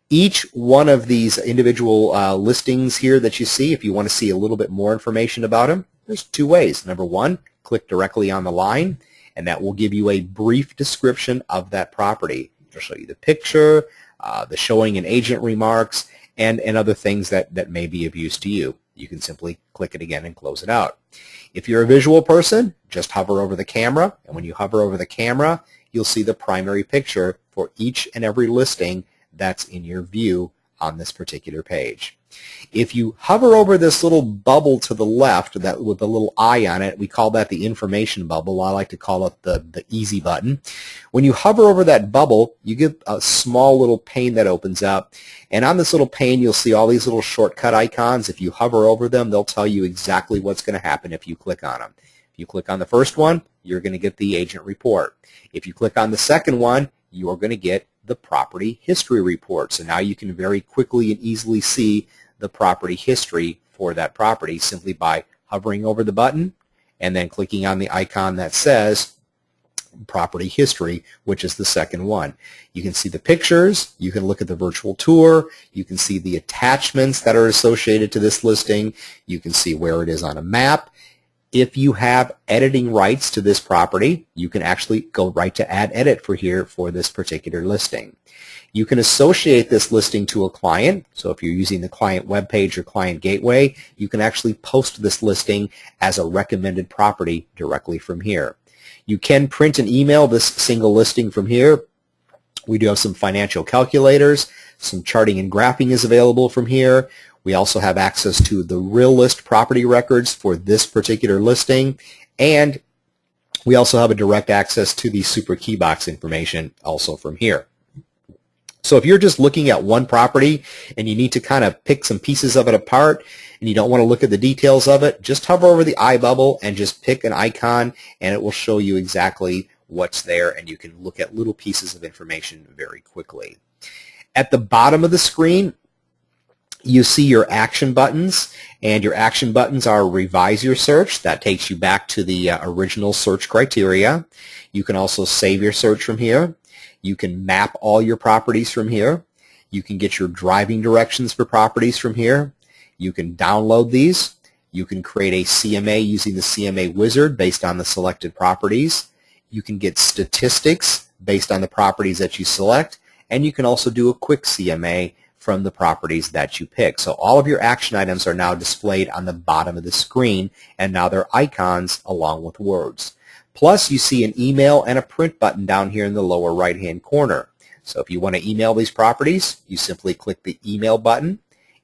Each one of these individual listings here that you see, if you want to see a little bit more information about them, there's two ways. Number one, click directly on the line, and that will give you a brief description of that property. It'll show you the picture, the showing and agent remarks, and other things that may be of use to you. You can simply click it again and close it out. If you're a visual person, just hover over the camera, and when you hover over the camera, you'll see the primary picture for each and every listing that's in your view on this particular page. If you hover over this little bubble to the left that with the little eye on it, we call that the information bubble. I like to call it the easy button. When you hover over that bubble, you get a small little pane that opens up, and on this little pane you'll see all these little shortcut icons. If you hover over them, they'll tell you exactly what's going to happen if you click on them. If you click on the first one, you're going to get the agent report. If you click on the second one, you're going to get the property history report. So now you can very quickly and easily see the property history for that property simply by hovering over the button and then clicking on the icon that says property history, which is the second one. You can see the pictures, you can look at the virtual tour, you can see the attachments that are associated to this listing, you can see where it is on a map. If you have editing rights to this property, you can actually go right to add edit for this particular listing. You can associate this listing to a client. So if you're using the client web page or client gateway, you can actually post this listing as a recommended property directly from here. You can print and email this single listing from here. We do have some financial calculators. Some charting and graphing is available from here. We also have access to the Realist property records for this particular listing, and we also have a direct access to the Super Keybox information also from here. So if you're just looking at one property and you need to kind of pick some pieces of it apart and you don't want to look at the details of it, just hover over the eye bubble and just pick an icon and it will show you exactly what's there, and you can look at little pieces of information very quickly. At the bottom of the screen, you see your action buttons, and your action buttons are revise your search. That takes you back to the original search criteria. You can also save your search from here. You can map all your properties from here. You can get your driving directions for properties from here. You can download these. You can create a CMA using the CMA wizard based on the selected properties. You can get statistics based on the properties that you select, and you can also do a quick CMA from the properties that you pick. So all of your action items are now displayed on the bottom of the screen, and now they're icons along with words. Plus, you see an email and a print button down here in the lower right-hand corner. So if you want to email these properties, you simply click the email button.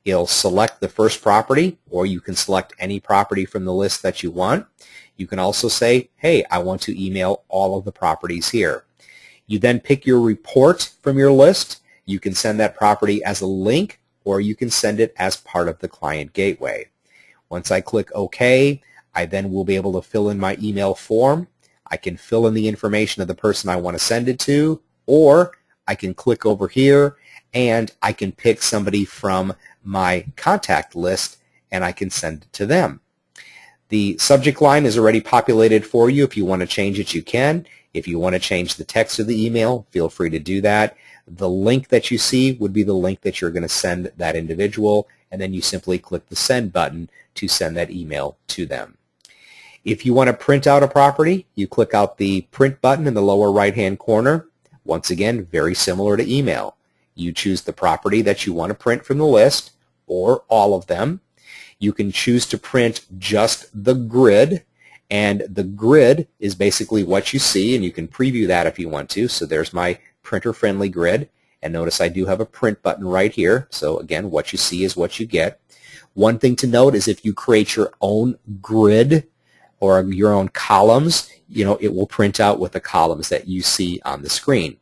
It'll select the first property, or you can select any property from the list that you want. You can also say, hey, I want to email all of the properties here. You then pick your report from your list. You can send that property as a link, or you can send it as part of the client gateway. Once I click OK, I then will be able to fill in my email form. I can fill in the information of the person I want to send it to, or I can click over here and I can pick somebody from my contact list and I can send it to them. The subject line is already populated for you. If you want to change it, you can. If you want to change the text of the email, feel free to do that. The link that you see would be the link that you're going to send that individual, and then you simply click the send button to send that email to them. If you want to print out a property, you click out the print button in the lower right-hand corner. Once again, very similar to email. You choose the property that you want to print from the list, or all of them. You can choose to print just the grid, and the grid is basically what you see, and you can preview that if you want to. So there's my printer-friendly grid, and notice I do have a print button right here. So again, what you see is what you get. One thing to note is if you create your own grid or your own columns, it will print out with the columns that you see on the screen.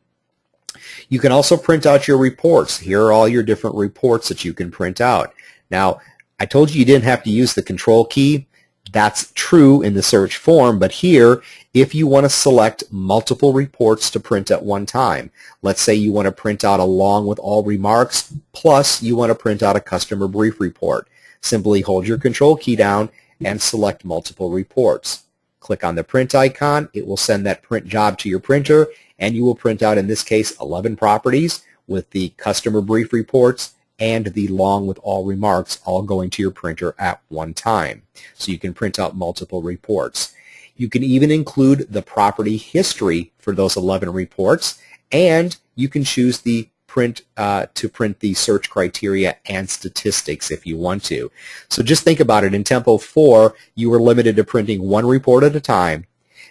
You can also print out your reports. Here are all your different reports that you can print out. Now, I told you didn't have to use the control key. That's true in the search form, but here, if you want to select multiple reports to print at one time, let's say you want to print out along with all remarks, plus you want to print out a customer brief report, simply hold your control key down and select multiple reports. Click on the print icon. It will send that print job to your printer, and you will print out, in this case, 11 properties with the customer brief reports and the long with all remarks all going to your printer at one time. So you can print out multiple reports. You can even include the property history for those 11 reports, and you can choose the print to print the search criteria and statistics if you want to. So just think about it. In Tempo 4, you were limited to printing one report at a time.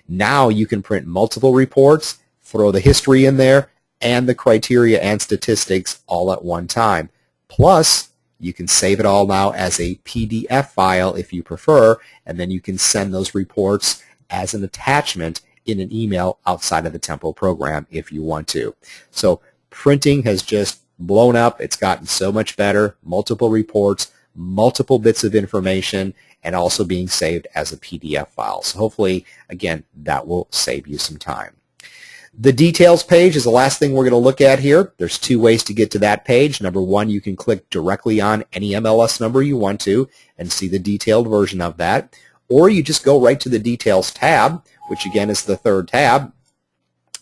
Now you can print multiple reports, throw the history in there, and the criteria and statistics all at one time. Plus, you can save it all now as a PDF file if you prefer, and then you can send those reports as an attachment in an email outside of the Tempo program if you want to. So printing has just blown up. It's gotten so much better. Multiple reports, multiple bits of information, and also being saved as a PDF file. So hopefully, again, that will save you some time. The details page is the last thing we're going to look at here. There's two ways to get to that page. Number one, you can click directly on any MLS number you want to and see the detailed version of that. Or you just go right to the Details tab, which again is the third tab.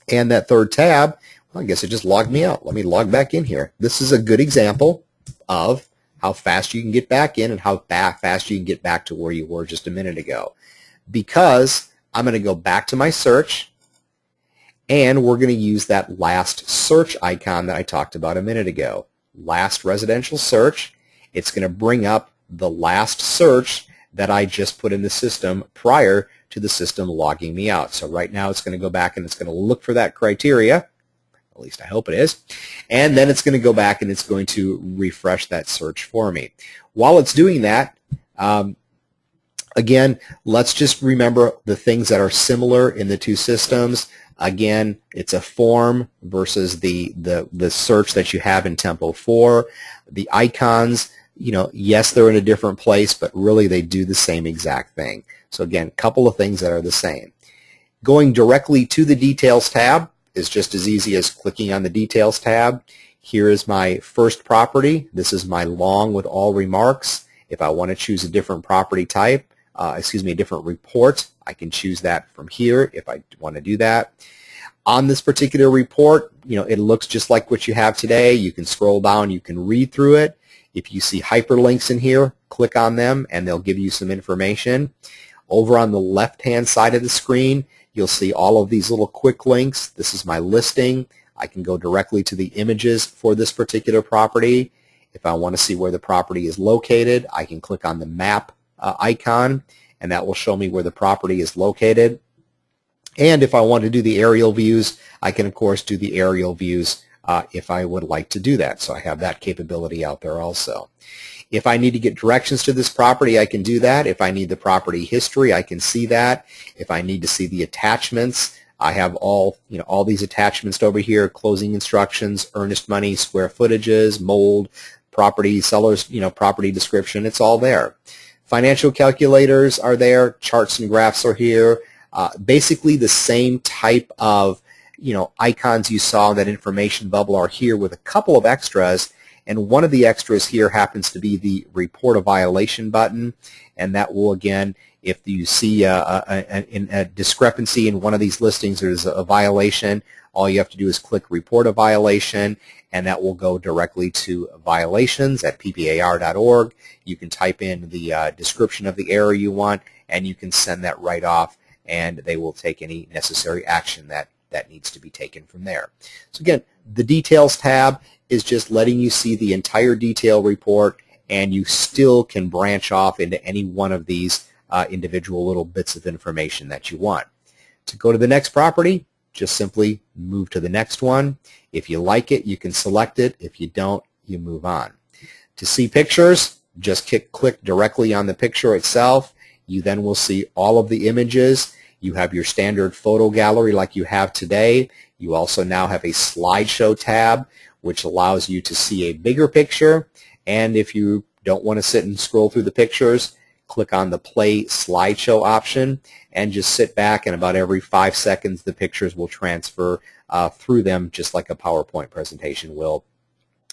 And that third tab, well, I guess it just logged me out. Let me log back in here. This is a good example of how fast you can get back in and how fast you can get back to where you were just a minute ago. Because I'm going to go back to my search, and we're going to use that last search icon that I talked about a minute ago. Last residential search. It's going to bring up the last search that I just put in the system prior to the system logging me out. So right now it's going to go back and it's going to look for that criteria. At least I hope it is. And then it's going to go back and it's going to refresh that search for me. While it's doing that, again, let's just remember the things that are similar in the two systems. Again, it's a form versus the search that you have in Tempo 4. The icons, you know, yes, they're in a different place, but really they do the same exact thing. So again, a couple of things that are the same. Going directly to the Details tab is just as easy as clicking on the Details tab. Here is my first property. This is my long with all remarks. If I want to choose a different property type, a different report, I can choose that from here if I want to do that. On this particular report, you know, it looks just like what you have today. You can scroll down, you can read through it. If you see hyperlinks in here, click on them and they'll give you some information. Over on the left-hand side of the screen, you'll see all of these little quick links. This is my listing. I can go directly to the images for this particular property. If I want to see where the property is located, I can click on the map icon, and that will show me where the property is located. And if I want to do the aerial views, I can, of course, do the aerial views if I would like to do that. So I have that capability out there also. If I need to get directions to this property, I can do that. If I need the property history, I can see that. If I need to see the attachments, I have all these attachments over here: closing instructions, earnest money, square footages, mold, property, sellers, property description. It's all there. Financial calculators are there. Charts and graphs are here. Basically, the same type of icons you saw in that information bubble are here with a couple of extras. And one of the extras here happens to be the report a violation button, and that will, again, if you see a discrepancy in one of these listings, there's a violation, all you have to do is click report a violation, and that will go directly to violations at ppar.org. You can type in the description of the error you want, and you can send that right off, and they will take any necessary action that needs to be taken from there. So again, the Details tab is just letting you see the entire detail report, and you still can branch off into any one of these individual little bits of information that you want. To go to the next property, just simply move to the next one. If you like it, you can select it. If you don't, you move on. To see pictures, just click directly on the picture itself. You then will see all of the images. You have your standard photo gallery like you have today. You also now have a slideshow tab, which allows you to see a bigger picture. And if you don't want to sit and scroll through the pictures, click on the play slideshow option and just sit back, and about every 5 seconds the pictures will transfer through them just like a PowerPoint presentation will.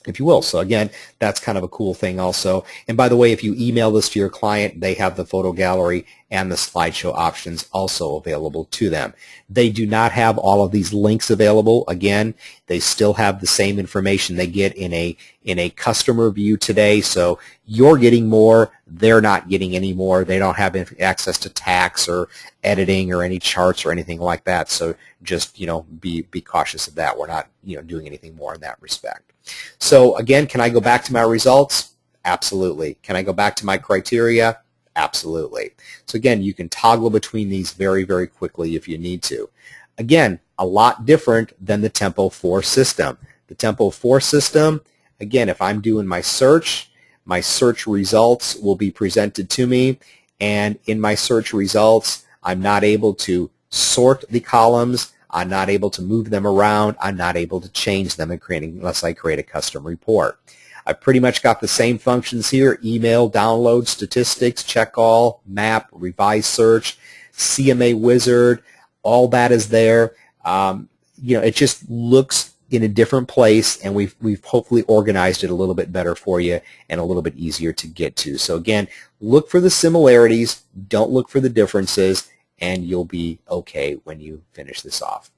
if you will. So again, that's kind of a cool thing also. And by the way, if you email this to your client, they have the photo gallery and the slideshow options also available to them. They do not have all of these links available. Again, they still have the same information they get in a customer view today. So you're getting more, they're not getting any more. They don't have access to tax or editing or any charts or anything like that. So just, be cautious of that. We're not, doing anything more in that respect. So again, can I go back to my results? Absolutely. Can I go back to my criteria? Absolutely. So again, you can toggle between these very, very quickly if you need to. Again, a lot different than the Tempo 4 system. The Tempo 4 system, again, if I'm doing my search results will be presented to me, and in my search results, I'm not able to sort the columns, I'm not able to move them around, I'm not able to change them unless I create a custom report. I've pretty much got the same functions here: email, download, statistics, check all, map, revise search, CMA wizard, all that is there. It just looks in a different place, and we've hopefully organized it a little bit better for you and a little bit easier to get to. So again, look for the similarities, don't look for the differences, and you'll be okay when you finish this off.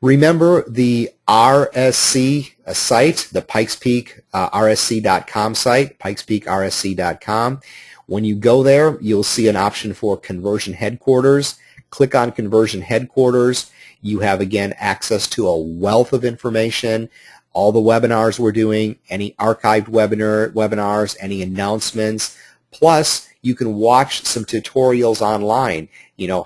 Remember the RSC site, the Pikes Peak RSC.com site, pikespeakrsc.com. When you go there, you'll see an option for Conversion Headquarters. Click on Conversion Headquarters. You have, again, access to a wealth of information, all the webinars we're doing, any archived webinars, any announcements. Plus, you can watch some tutorials online,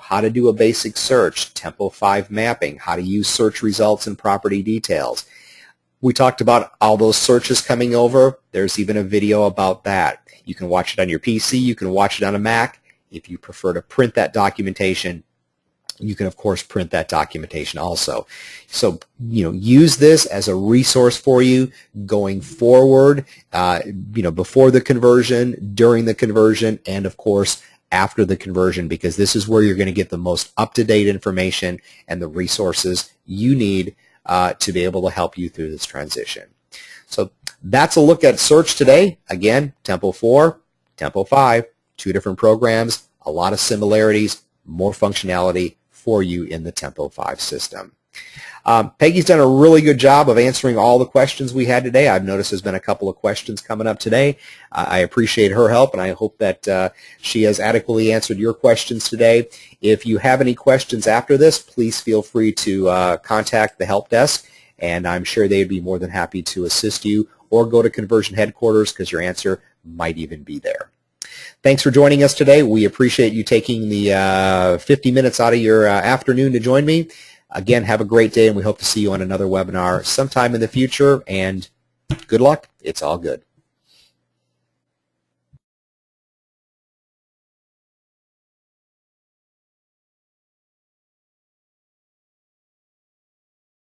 how to do a basic search, Tempo 5 mapping, how to use search results and property details. We talked about all those searches coming over. There's even a video about that. You can watch it on your PC. You can watch it on a Mac. If you prefer to print that documentation, you can, of course, print that documentation also. So, use this as a resource for you going forward, before the conversion, during the conversion, and, of course, after the conversion, because this is where you're going to get the most up-to-date information and the resources you need to be able to help you through this transition. So that's a look at search today. Again, Tempo 4, Tempo 5, two different programs, a lot of similarities, more functionality for you in the Tempo 5 system. Peggy's done a really good job of answering all the questions we had today. I've noticed there's been a couple of questions coming up today. I appreciate her help, and I hope that she has adequately answered your questions today. If you have any questions after this, please feel free to contact the help desk, and I'm sure they'd be more than happy to assist you, or go to Conversion Headquarters because your answer might even be there. Thanks for joining us today. We appreciate you taking the 50 minutes out of your afternoon to join me. Again, have a great day, and we hope to see you on another webinar sometime in the future, and good luck. It's all good.